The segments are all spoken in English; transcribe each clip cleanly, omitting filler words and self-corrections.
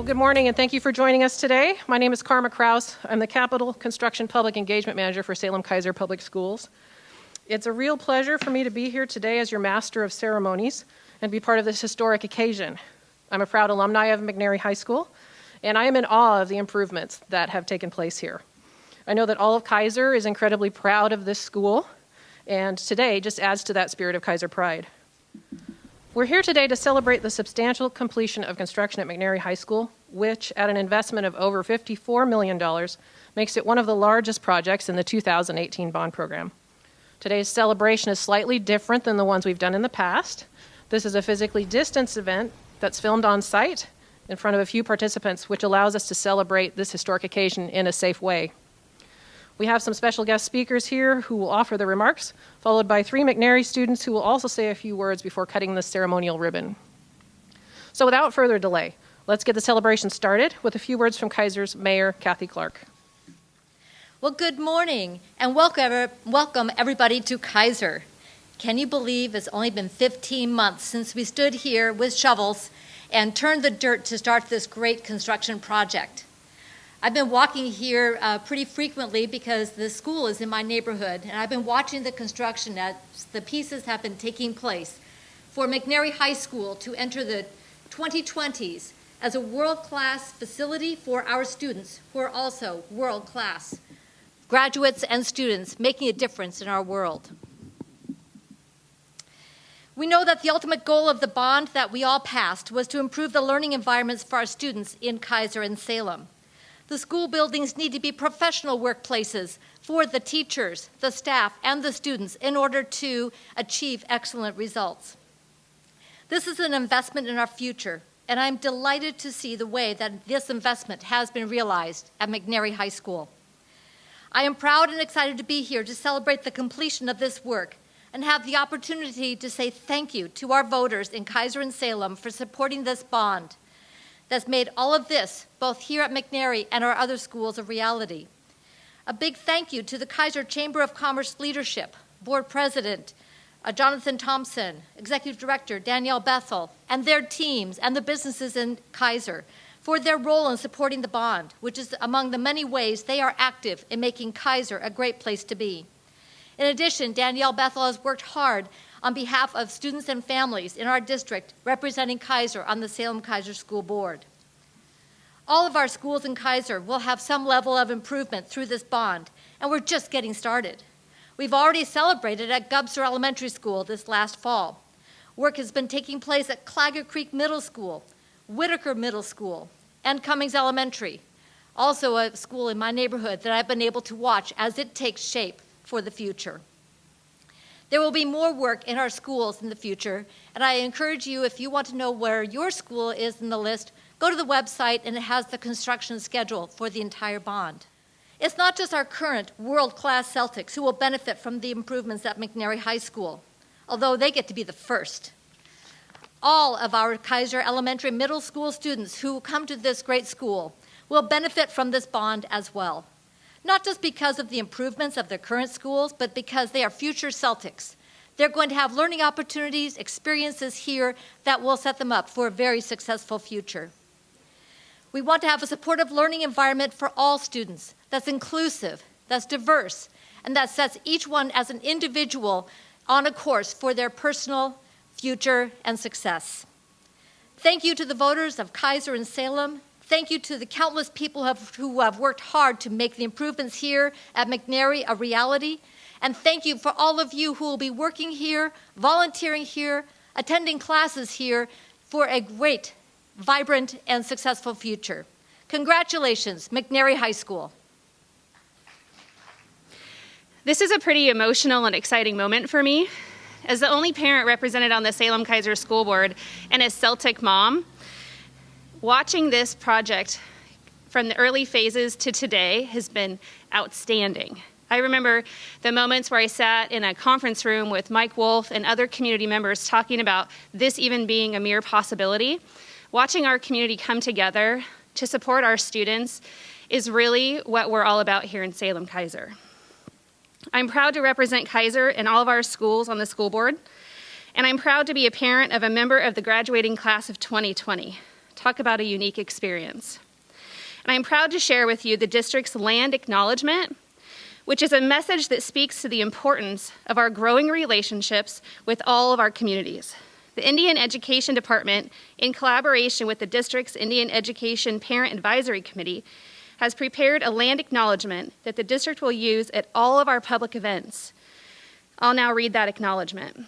good morning and thank you for joining us today. My name is Karma Kraus. I'm the Capital Construction Public Engagement Manager for Salem-Keizer Public Schools. It's a real pleasure for me to be here today as your Master of Ceremonies and be part of this historic occasion. I'm a proud alumni of McNary High School, and I am in awe of the improvements that have taken place here. I know that all of Keizer is incredibly proud of this school, and today just adds to that spirit of Keizer pride. We're here today to celebrate the substantial completion of construction at McNary High School, which, at an investment of over $54 million, makes it one of the largest projects in the 2018 bond program. Today's celebration is slightly different than the ones we've done in the past. This is a physically distanced event that's filmed on site in front of a few participants, which allows us to celebrate this historic occasion in a safe way. We have some special guest speakers here who will offer the remarks, followed by 3 McNary students who will also say a few words before cutting the ceremonial ribbon. So without further delay, let's get the celebration started with a few words from Keizer's Mayor, Kathy Clark. Well, good morning and welcome everybody to Keizer. Can you believe it's only been 15 months since we stood here with shovels and turned the dirt to start this great construction project? I've been walking here pretty frequently because the school is in my neighborhood, and I've been watching the construction as the pieces have been taking place for McNary High School to enter the 2020s as a world-class facility for our students who are also world-class graduates and students making a difference in our world. We know that the ultimate goal of the bond that we all passed was to improve the learning environments for our students in Keizer and Salem. The school buildings need to be professional workplaces for the teachers, the staff, and the students in order to achieve excellent results. This is an investment in our future, and I'm delighted to see the way that this investment has been realized at McNary High School. I am proud and excited to be here to celebrate the completion of this work and have the opportunity to say thank you to our voters in Keizer and Salem for supporting this bond that's made all of this, both here at McNary and our other schools, a reality. A big thank you to the Keizer Chamber of Commerce leadership, Board President Jonathan Thompson, Executive Director Danielle Bethel, and their teams and the businesses in Keizer for their role in supporting the bond, which is among the many ways they are active in making Keizer a great place to be. In addition, Danielle Bethel has worked hard on behalf of students and families in our district representing Keizer on the Salem-Keizer School Board. All of our schools in Keizer will have some level of improvement through this bond, and we're just getting started. We've already celebrated at Gubser Elementary School this last fall. Work has been taking place at Claggett Creek Middle School, Whitaker Middle School, and Cummings Elementary, also a school in my neighborhood that I've been able to watch as it takes shape for the future. There will be more work in our schools in the future, and I encourage you, if you want to know where your school is in the list, go to the website and it has the construction schedule for the entire bond. It's not just our current world-class Celtics who will benefit from the improvements at McNary High School, although they get to be the first. All of our Keizer Elementary Middle School students who come to this great school will benefit from this bond as well. Not just because of the improvements of their current schools, but because they are future Celtics. They're going to have learning opportunities, experiences here that will set them up for a very successful future. We want to have a supportive learning environment for all students that's inclusive, that's diverse, and that sets each one as an individual on a course for their personal future and success. Thank you to the voters of Keizer and Salem. Thank you to the countless people who have worked hard to make the improvements here at McNary a reality. And thank you for all of you who will be working here, volunteering here, attending classes here for a great, vibrant, and successful future. Congratulations, McNary High School. This is a pretty emotional and exciting moment for me. As the only parent represented on the Salem-Keizer School Board and a Celtic mom, watching this project from the early phases to today has been outstanding. I remember the moments where I sat in a conference room with Mike Wolf and other community members talking about this even being a mere possibility. Watching our community come together to support our students is really what we're all about here in Salem-Keizer. I'm proud to represent Keizer and all of our schools on the school board, and I'm proud to be a parent of a member of the graduating class of 2020. Talk about a unique experience. And I'm proud to share with you the district's land acknowledgment, which is a message that speaks to the importance of our growing relationships with all of our communities. The Indian Education Department, in collaboration with the district's Indian Education Parent Advisory Committee, has prepared a land acknowledgement that the district will use at all of our public events. I'll now read that acknowledgement.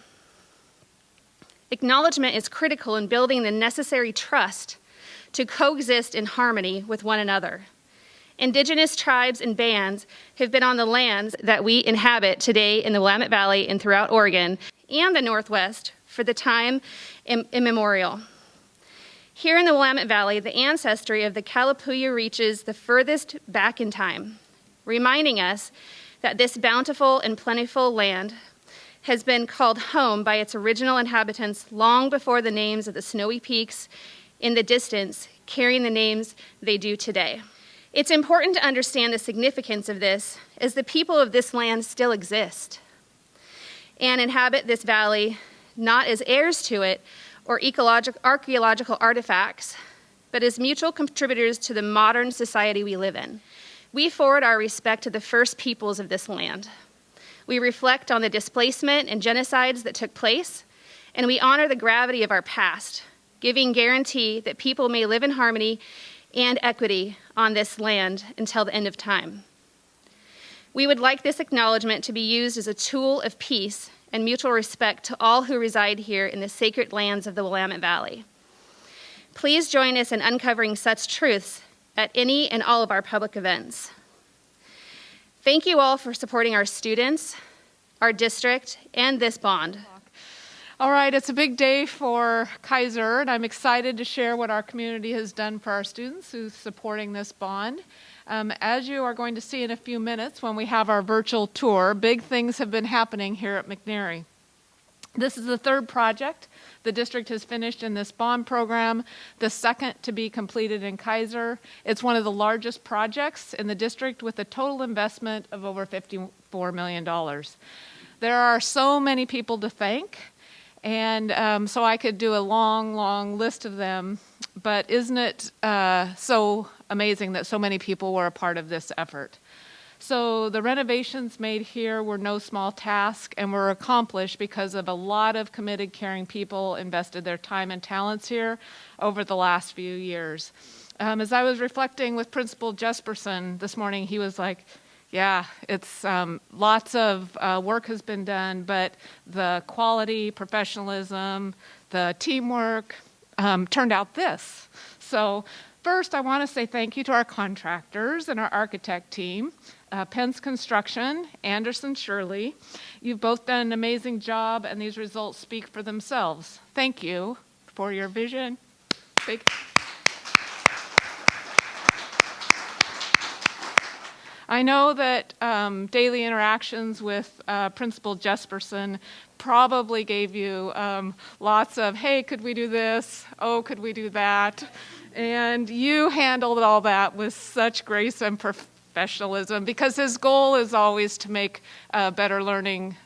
Acknowledgement is critical in building the necessary trust to coexist in harmony with one another. Indigenous tribes and bands have been on the lands that we inhabit today in the Willamette Valley and throughout Oregon and the Northwest for the time immemorial. Here in the Willamette Valley, the ancestry of the Kalapuya reaches the furthest back in time, reminding us that this bountiful and plentiful land has been called home by its original inhabitants long before the names of the snowy peaks in the distance carrying the names they do today. It's important to understand the significance of this as the people of this land still exist and inhabit this valley not as heirs to it or archaeological artifacts, but as mutual contributors to the modern society we live in. We forward our respect to the first peoples of this land. We reflect on the displacement and genocides that took place, and we honor the gravity of our past, giving guarantee that people may live in harmony and equity on this land until the end of time. We would like this acknowledgement to be used as a tool of peace and mutual respect to all who reside here in the sacred lands of the Willamette Valley. Please join us in uncovering such truths at any and all of our public events. Thank you all for supporting our students, our district, and this bond. All right, it's a big day for Keizer, and I'm excited to share what our community has done for our students who's supporting this bond. As you are going to see in a few minutes when we have our virtual tour, big things have been happening here at McNary. This is the third project the district has finished in this bond program, the second to be completed in Keizer. It's one of the largest projects in the district with a total investment of over $54 million. There are so many people to thank. And so I could do a long, long list of them, but isn't it so amazing that so many people were a part of this effort? So the renovations made here were no small task and were accomplished because of a lot of committed, caring people invested their time and talents here over the last few years. As I was reflecting with Principal Jesperson this morning, he was like, yeah, it's lots of work has been done, but the quality, professionalism, the teamwork turned out this. So first, I want to say thank you to our contractors and our architect team, Pence Construction, Anderson Shirley. You've both done an amazing job, and these results speak for themselves. Thank you for your vision. Big. I know that daily interactions with Principal Jesperson probably gave you lots of, hey, could we do this? Oh, could we do that? And you handled all that with such grace and professionalism because his goal is always to make better learning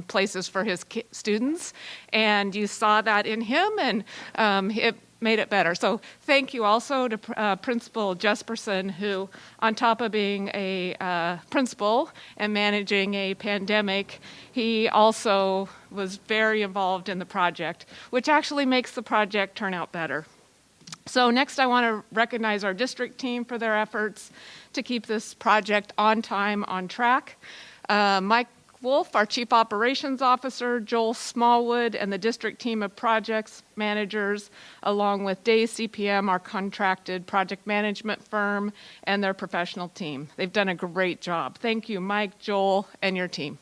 places for his students. And you saw that in him, and it made it better. So thank you also to Principal Jesperson, who, on top of being a principal and managing a pandemic, he also was very involved in the project, which actually makes the project turn out better. So next I want to recognize our district team for their efforts to keep this project on time, on track. Mike Wolf, our Chief Operations Officer, Joel Smallwood, and the district team of projects managers, along with Day CPM, our contracted project management firm, and their professional team. They've done a great job. Thank you, Mike, Joel, and your team.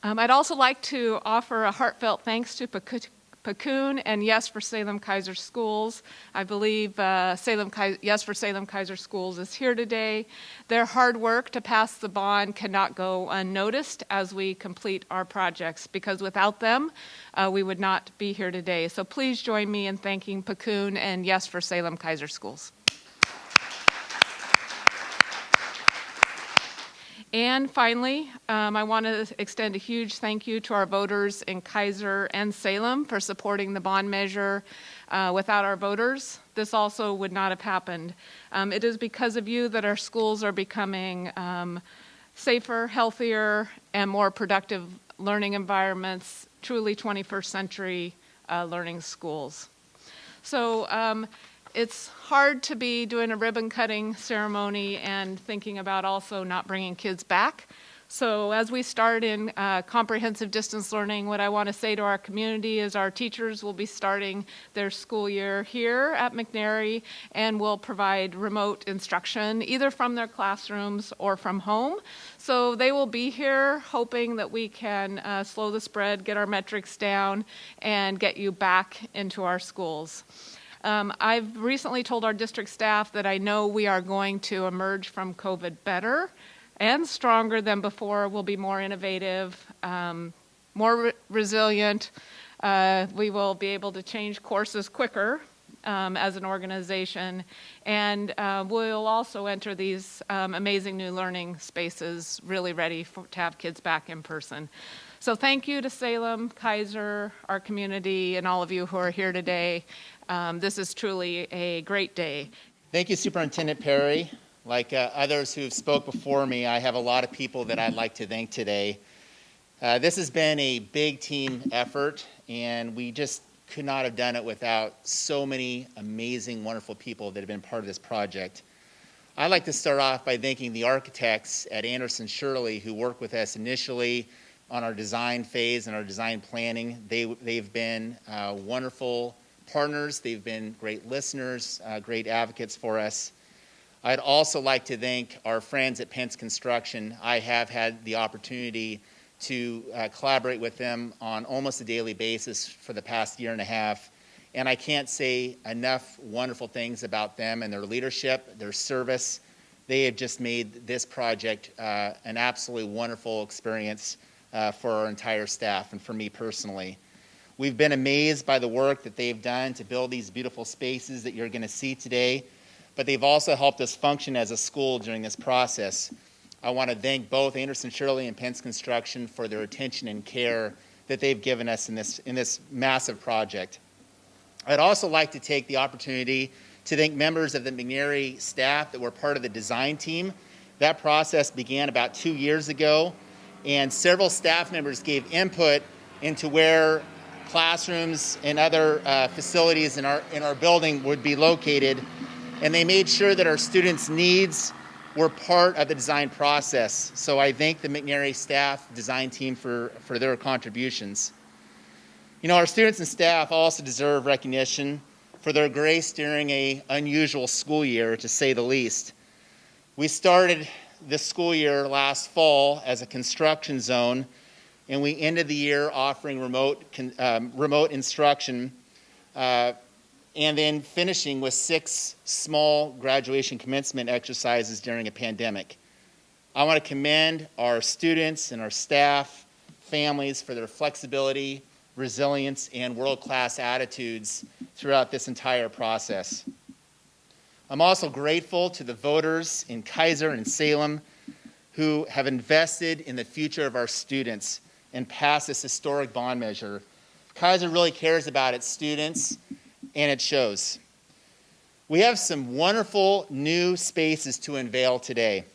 I'd also like to offer a heartfelt thanks to Piccoon and Yes for Salem-Keizer Schools. I believe Yes for Salem-Keizer Schools is here today. Their hard work to pass the bond cannot go unnoticed as we complete our projects, because without them, we would not be here today. So please join me in thanking Piccoon and Yes for Salem-Keizer Schools. And finally, I want to extend a huge thank you to our voters in Keizer and Salem for supporting the bond measure. Without our voters, this also would not have happened. It is because of you that our schools are becoming safer, healthier, and more productive learning environments, truly 21st century learning schools. So it's hard to be doing a ribbon cutting ceremony and thinking about also not bringing kids back. So as we start in comprehensive distance learning, what I want to say to our community is our teachers will be starting their school year here at McNary and will provide remote instruction either from their classrooms or from home. So they will be here hoping that we can slow the spread, get our metrics down, and get you back into our schools. I've recently told our district staff that I know we are going to emerge from COVID better and stronger than before. We'll be more innovative, more resilient. We will be able to change courses quicker as an organization. And we'll also enter these amazing new learning spaces really ready to have kids back in person. So thank you to Salem-Keizer, our community, and all of you who are here today. This is truly a great day. Thank you, Superintendent Perry. Like others who've spoke before me, I have a lot of people that I'd like to thank today. This has been a big team effort, and we just could not have done it without so many amazing, wonderful people that have been part of this project. I'd like to start off by thanking the architects at Anderson Shirley who worked with us initially on our design phase and our design planning. They've been wonderful partners. They've been great listeners, great advocates for us. I'd also like to thank our friends at Pence Construction. I have had the opportunity to collaborate with them on almost a daily basis for the past year and a half, and I can't say enough wonderful things about them and their leadership, their service. They have just made this project an absolutely wonderful experience for our entire staff and for me personally. We've been amazed by the work that they've done to build these beautiful spaces that you're going to see today, but they've also helped us function as a school during this process. I want to thank both Anderson Shirley and Pence Construction for their attention and care that they've given us in this massive project. I'd also like to take the opportunity to thank members of the McNary staff that were part of the design team. That process began about 2 years ago, and several staff members gave input into where classrooms and other facilities in our building would be located, and they made sure that our students' needs were part of the design process. So I thank the McNary staff design team for their contributions. You know, our students and staff also deserve recognition for their grace during an unusual school year, to say the least. We started this school year last fall as a construction zone, and we ended the year offering remote instruction, and then finishing with 6 small graduation commencement exercises during a pandemic. I want to commend our students and our staff, families for their flexibility, resilience, and world-class attitudes throughout this entire process. I'm also grateful to the voters in Keizer and Salem who have invested in the future of our students and passed this historic bond measure. Keizer really cares about its students, and it shows. We have some wonderful new spaces to unveil today.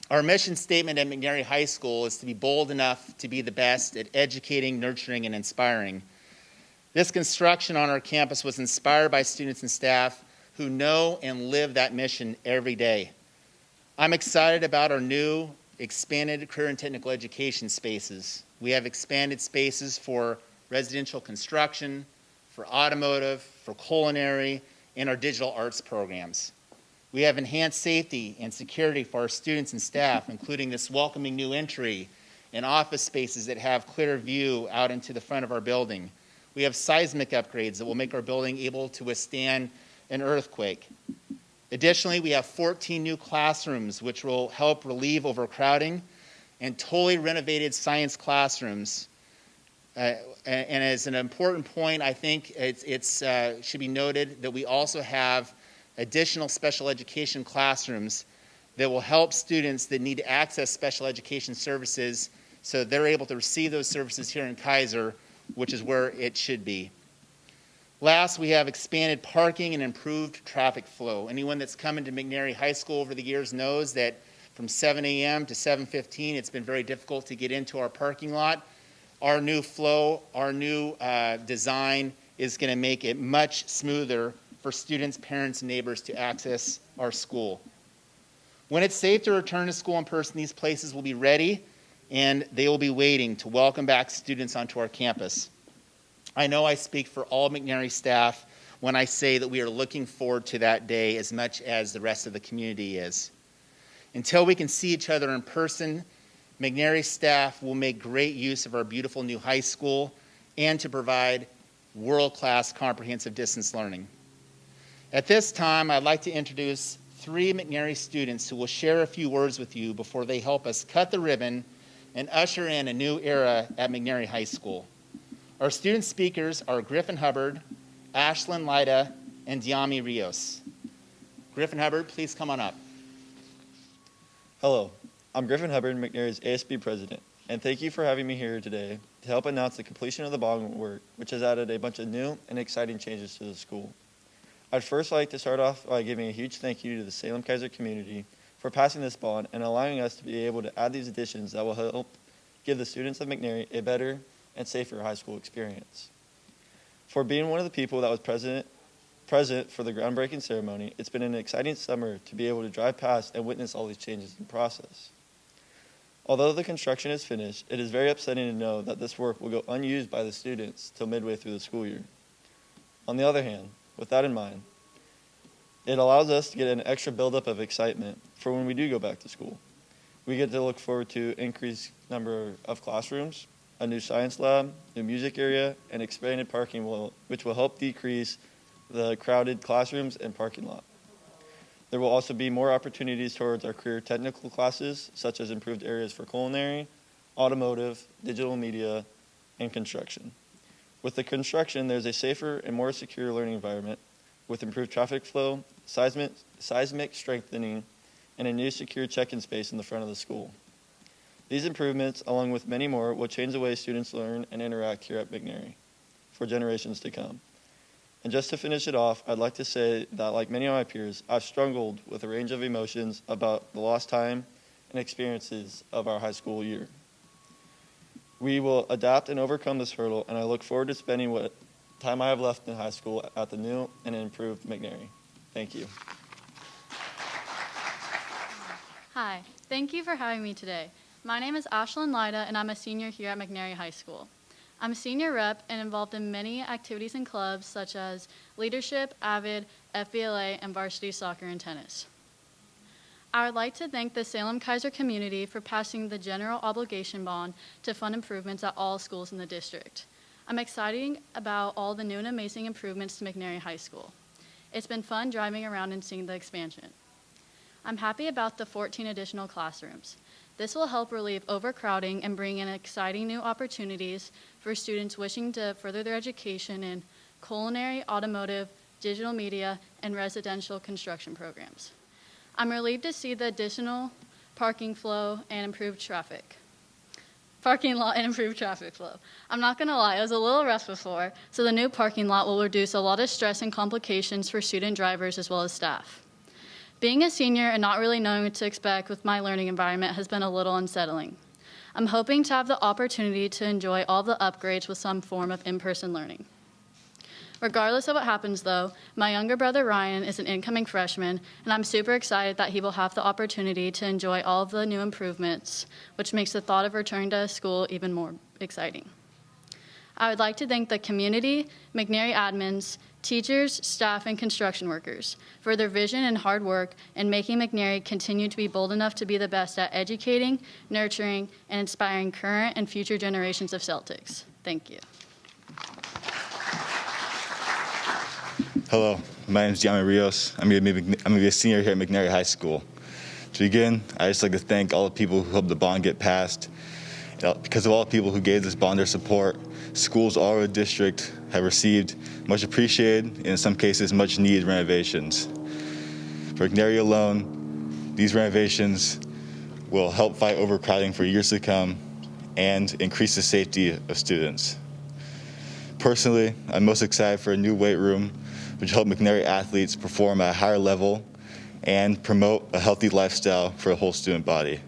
Our mission statement at McNary High School is to be bold enough to be the best at educating, nurturing, and inspiring. This construction on our campus was inspired by students and staff who know and live that mission every day. I'm excited about our new expanded career and technical education spaces. We have expanded spaces for residential construction, for automotive, for culinary, and our digital arts programs. We have enhanced safety and security for our students and staff, including this welcoming new entry and office spaces that have clear view out into the front of our building. We have seismic upgrades that will make our building able to withstand an earthquake. Additionally, we have 14 new classrooms which will help relieve overcrowding, and totally renovated science classrooms. And as an important point, I think it should be noted that we also have additional special education classrooms that will help students that need to access special education services so they're able to receive those services here in Keizer, which is where it should be. Last, we have expanded parking and improved traffic flow. Anyone that's come into McNary High School over the years knows that from 7 a.m. to 7:15, it's been very difficult to get into our parking lot. Our new flow, our new design is going to make it much smoother for students, parents, and neighbors to access our school. When it's safe to return to school in person, these places will be ready and they will be waiting to welcome back students onto our campus. I know I speak for all McNary staff when I say that we are looking forward to that day as much as the rest of the community is. Until we can see each other in person, McNary staff will make great use of our beautiful new high school and to provide world-class comprehensive distance learning. At this time, I'd like to introduce 3 McNary students who will share a few words with you before they help us cut the ribbon and usher in a new era at McNary High School. Our student speakers are Griffin Hubbard, Ashlyn Lida, and Diami Rios. Griffin Hubbard, please come on up. Hello, I'm Griffin Hubbard, McNary's ASB president, and thank you for having me here today to help announce the completion of the bond work, which has added a bunch of new and exciting changes to the school. I'd first like to start off by giving a huge thank you to the Salem-Keizer community for passing this bond and allowing us to be able to add these additions that will help give the students of McNary a better and safer high school experience. For being one of the people that was present for the groundbreaking ceremony, it's been an exciting summer to be able to drive past and witness all these changes in process. Although the construction is finished, it is very upsetting to know that this work will go unused by the students till midway through the school year. On the other hand, with that in mind, it allows us to get an extra buildup of excitement for when we do go back to school. We get to look forward to increased number of classrooms, a new science lab, new music area, and expanded parking, which will help decrease the crowded classrooms and parking lot. There will also be more opportunities towards our career technical classes, such as improved areas for culinary, automotive, digital media, and construction. With the construction, there's a safer and more secure learning environment with improved traffic flow, seismic strengthening, and a new secure check-in space in the front of the school. These improvements, along with many more, will change the way students learn and interact here at McNary for generations to come. And just to finish it off, I'd like to say that, like many of my peers, I've struggled with a range of emotions about the lost time and experiences of our high school year. We will adapt and overcome this hurdle, and I look forward to spending what time I have left in high school at the new and improved McNary. Thank you. Hi, thank you for having me today. My name is Ashlyn Lida, and I'm a senior here at McNary High School. I'm a senior rep and involved in many activities and clubs such as leadership, AVID, FBLA, and varsity soccer and tennis. I would like to thank the Salem-Keizer community for passing the general obligation bond to fund improvements at all schools in the district. I'm excited about all the new and amazing improvements to McNary High School. It's been fun driving around and seeing the expansion. I'm happy about the 14 additional classrooms. This will help relieve overcrowding and bring in exciting new opportunities for students wishing to further their education in culinary, automotive, digital media, and residential construction programs. I'm relieved to see the additional parking lot and improved traffic flow. I'm not gonna lie, I was a little rough before, so the new parking lot will reduce a lot of stress and complications for student drivers as well as staff. Being a senior and not really knowing what to expect with my learning environment has been a little unsettling. I'm hoping to have the opportunity to enjoy all the upgrades with some form of in-person learning. Regardless of what happens though, my younger brother Ryan is an incoming freshman, and I'm super excited that he will have the opportunity to enjoy all of the new improvements, which makes the thought of returning to school even more exciting. I would like to thank the community, McNary admins, teachers, staff, and construction workers for their vision and hard work in making McNary continue to be bold enough to be the best at educating, nurturing, and inspiring current and future generations of Celtics. Thank you. Hello, my name is Diami Rios. I'm going to be a senior here at McNary High School. To begin, I'd just like to thank all the people who helped the bond get passed. Because of all the people who gave this bond their support, schools all over the district have received much appreciated, and in some cases, much needed renovations. For McNary alone, These renovations will help fight overcrowding for years to come and increase the safety of students. Personally, I'm most excited for a new weight room, which will help McNary athletes perform at a higher level and promote a healthy lifestyle for the whole student body.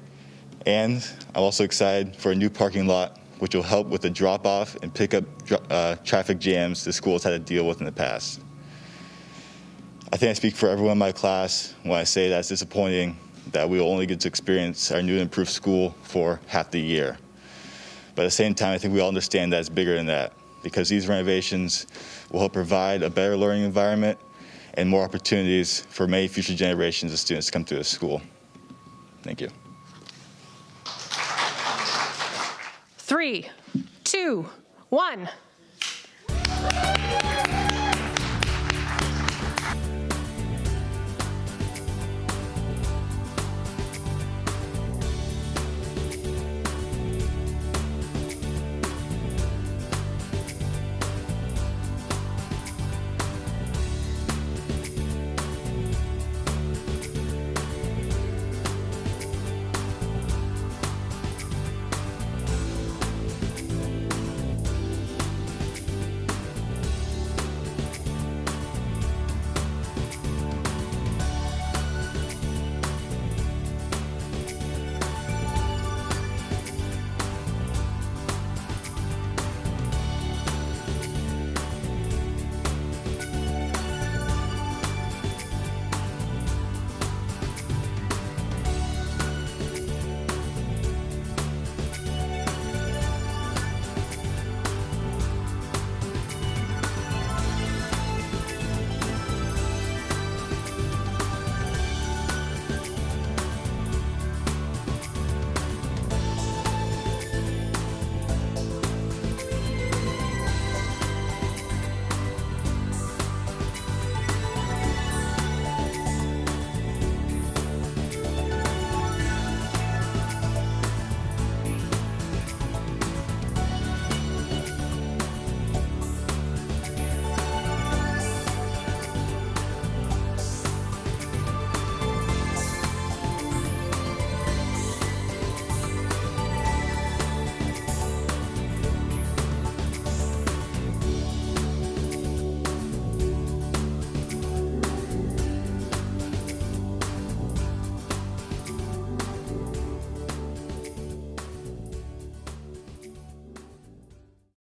And I'm also excited for a new parking lot, which will help with the drop-off and pick-up traffic jams the school has had to deal with in the past. I think I speak for everyone in my class when I say that it's disappointing that we will only get to experience our new and improved school for half the year. But at the same time, I think we all understand that it's bigger than that, because these renovations will help provide a better learning environment and more opportunities for many future generations of students to come through this school. Thank you. 3, 2, 1.